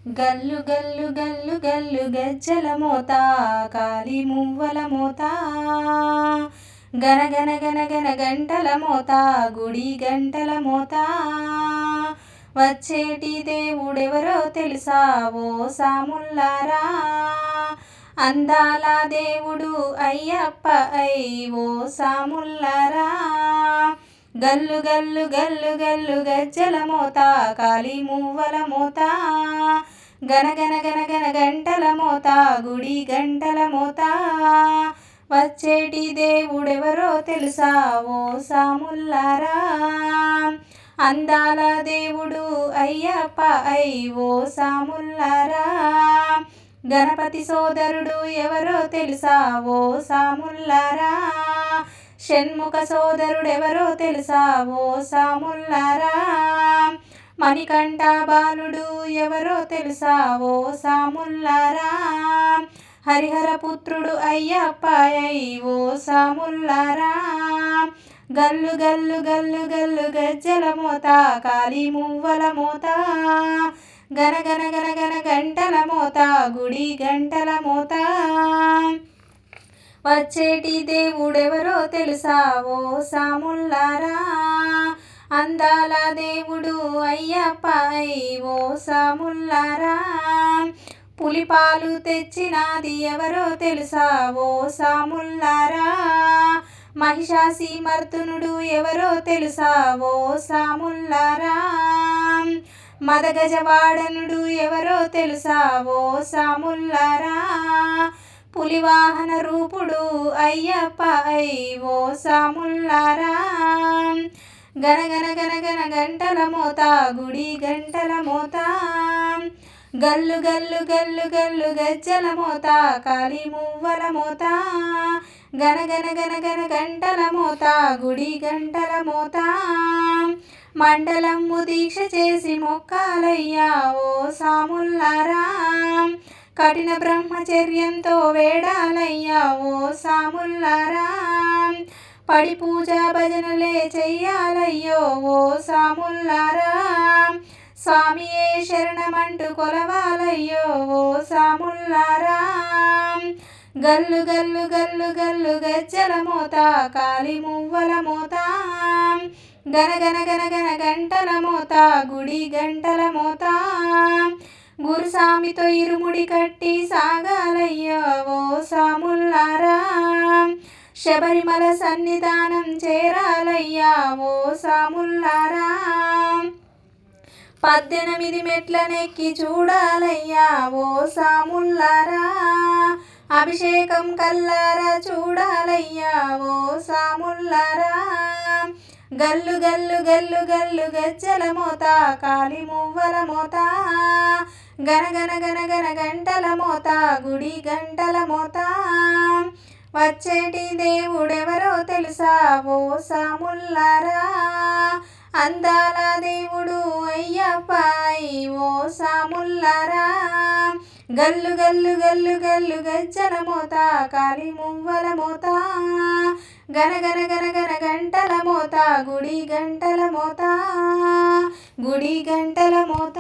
గల్లు గల్లు గల్లు గల్లు గజ్జల మోత కాలి మువ్వల మోత గన గన గన గన గంటల మోత గుడి గంటల మోత వచ్చేటి దేవుడెవరో తెలుసా ఓ సాముల్లారా అందాల దేవుడు అయ్యప్ప ఓ సాముల్లారా గల్లు గల్లు గల్లు గల్లు గజ్జల మోత కాలి మువ్వల మోత గన గన గన గన గంటల మోత గుడి గంటల మోత వచ్చేటి దేవుడెవరో తెలుసా ఓ సాముల్లారా అందాల దేవుడు అయ్యప్ప ఓ సాముల్లారా గణపతి సోదరుడు ఎవరో తెలుసా ఓ సాముల్లారా షణ్ముఖ సోదరుడెవరో తెలుసా ఓ సాముల్లారా మణికంఠ బాలుడు ఎవరో తెలుసా ఓ సాముల్లారా హరిహర పుత్రుడు అయ్యప్ప ఓ సాముల్లారా గల్లు గల్లు గల్లు గల్లు గజ్జల మోత కాలి మువ్వల మోత గన గన గన గన గంటల మోత గుడి గంటల మోత వచ్చేటి దేవుడెవరో తెలుసా ఓ సాముల్లారా అందాల దేవుడు అయ్యప్ప ఓ సాముల్లారా పులిపాలు తెచ్చినాది ఎవరో తెలుసా ఓ సాముల్లారా మహిషాసి మర్దునుడు ఎవరో తెలుసా ఓ సాముల్లారా మదగజవాడనుడు ఎవరో తెలుసా ఓ సాముల్లారా పులివాహన రూపుడు అయ్యప్ప ఓ సాముల్లారా గన గన గన గన గంటల మోత గుడి గంటల మోత గల్లు గల్లు గల్లు గల్లు గజ్జల మోత కాలి మువ్వల మోత గన గన గన గన గంటల మోత గుడి గంటల మోత మండలము దీక్ష చేసి మొక్కాలయ్యా ఓ సాముల్లారా కఠిన బ్రహ్మచర్యంతో వేడాలయ్యా ఓ సాముల్లారా పడి పూజ భజనలే చెయ్యాలయ్యో ఓ సాముల్లారా స్వామియే శరణమంటూ కొలవాలయ్యో ఓ సాముల్లారా గల్లు గల్లు గల్లు గల్లు గజ్జల మోత కాలి మువ్వల మోత గన గన గన గన గంటల మోత గుడి గంటల మోత గురుసామితో ఇరుముడి కట్టి సాగాలయ్యో ఓ సాముల్లారా శబరిమల సన్నిధానం చేరాలయ్యా ఓ సాముల్లారా 18 మెట్లనెక్కి చూడాలయ్యా ఓ సాముల్లారా అభిషేకం కల్లారా చూడాలయ్యా ఓ సాముల్లారా గల్లు గల్లు గల్లు గల్లు గజ్జల మోత కాలి మువ్వల మోత గన గన గన గన గంటల మోత గుడి గంటల మోత వచ్చేటి దేవుడెవరో తెలుసా ఓ సాముల్లారా అందాల దేవుడు అయ్యప్ప ఓ సాముల్లారా గల్లు గల్లు గల్లు గల్లు గజ్జల మోత కాలి మువ్వల మోత గన గన గన గన గంటల మోత గుడి గంటల మోత గుడి గంటల మోత